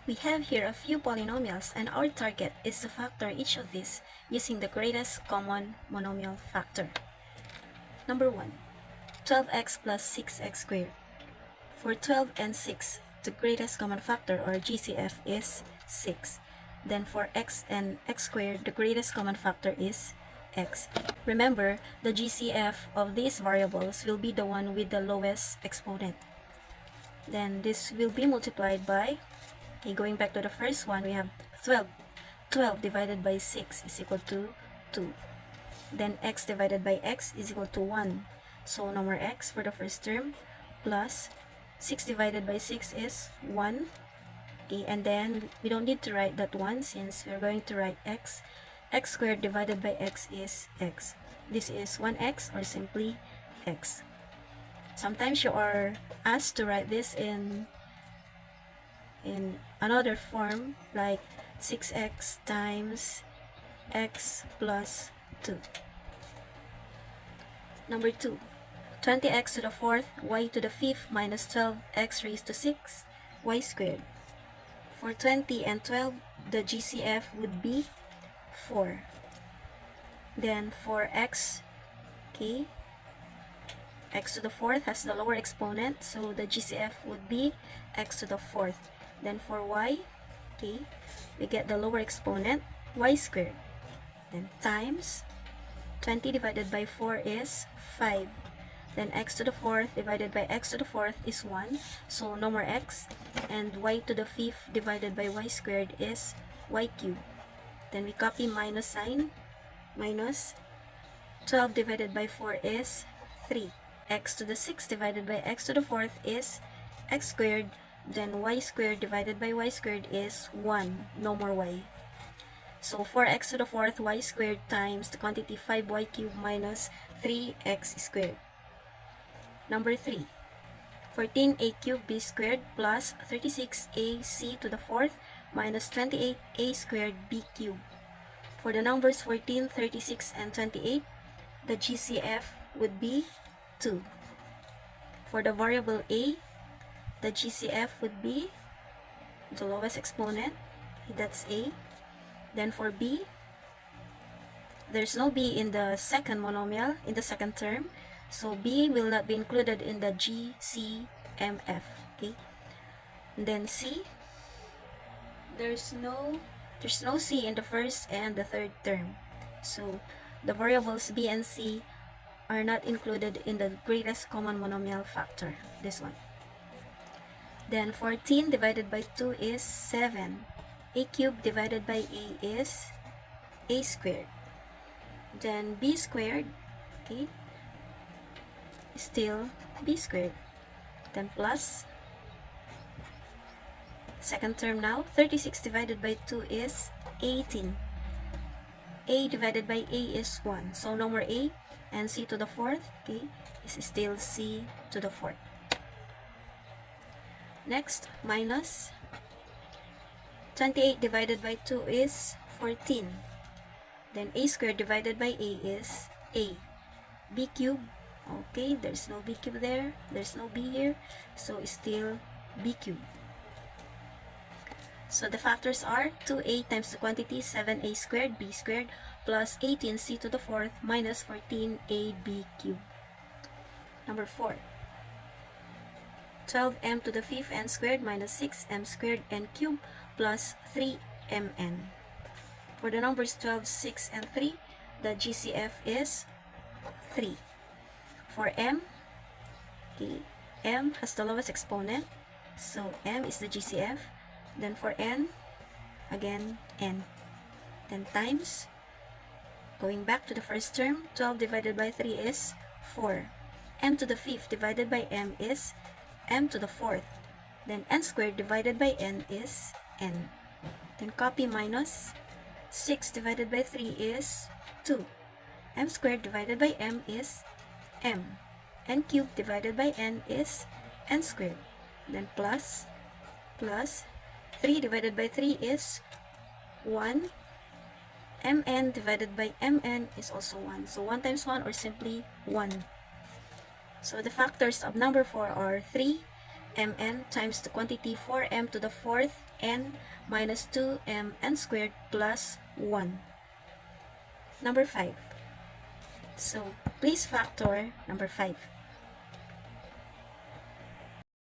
We have here a few polynomials, and our target is to factor each of these using the greatest common monomial factor. Number 1, 12x plus 6x squared. For 12 and 6, the greatest common factor or GCF is 6. Then for x and x squared, the greatest common factor is x. Remember, the GCF of these variables will be the one with the lowest exponent. Then this will be multiplied by, going back to the first one, we have 12. 12 divided by 6 is equal to 2. Then x divided by x is equal to 1. So no more x for the first term, plus 6 divided by 6 is 1. Okay, and then we don't need to write that 1 since we're going to write x. X squared divided by x is x. This is 1x or simply x. Sometimes you are asked to write this in another form like 6x times x plus 2. Number 2, 20x to the 4th y to the 5th minus 12x raised to 6 y squared. For 20 and 12, the GCF would be 4. Then for x, x to the 4th has the lower exponent, so the GCF would be x to the 4th. Then for y, we get the lower exponent, y squared. Then times 20 divided by 4 is 5. Then x to the 4th divided by x to the 4th is 1, so no more x. And y to the 5th divided by y squared is y cubed. Then we copy minus sign, minus 12 divided by 4 is 3. X to the 6th divided by x to the 4th is x squared. Then y squared divided by y squared is 1, no more y. So 4x to the 4th y squared times the quantity 5y cubed minus 3x squared. Number 3, 14a cubed b squared plus 36ac to the 4th minus 28a squared b cubed. For the numbers 14, 36, and 28, the GCF would be 2. For the variable a, the GCF would be the lowest exponent, that's a. Then for b, there's no b in the second monomial, in the second term, so b will not be included in the GCMF. And then c, there's no c in the first and the third term, so the variables b and c are not included in the greatest common monomial factor, this one. Then 14 divided by 2 is 7. A cubed divided by a is a squared. Then b squared, still b squared. Then plus, second term now, 36 divided by 2 is 18. A divided by a is 1, so no more a, and c to the 4th, is still c to the 4th. Next, minus 28 divided by 2 is 14. Then a squared divided by a is a. B cubed, there's no b cubed there, there's no b here, so it's still b cubed. So the factors are 2a times the quantity 7a squared b squared plus 18c to the 4th minus 14ab cubed. Number 4, 12m to the 5th n squared minus 6m squared n cubed plus 3mn. For the numbers 12, 6, and 3, the GCF is 3. For m, m has the lowest exponent, so m is the GCF. Then for n, again n. Then times, going back to the first term, 12 divided by 3 is 4. M to the 5th divided by m is m to the 4th. Then n squared divided by n is n. Then copy minus, 6 divided by 3 is 2. M squared divided by m is m. N cubed divided by n is n squared. Then plus, 3 divided by 3 is 1. Mn divided by mn is also 1. So 1 times 1 or simply 1. So the factors of number 4 are 3 mn times the quantity 4m to the fourth n minus 2mn squared plus 1. Number 5. So, please factor number 5.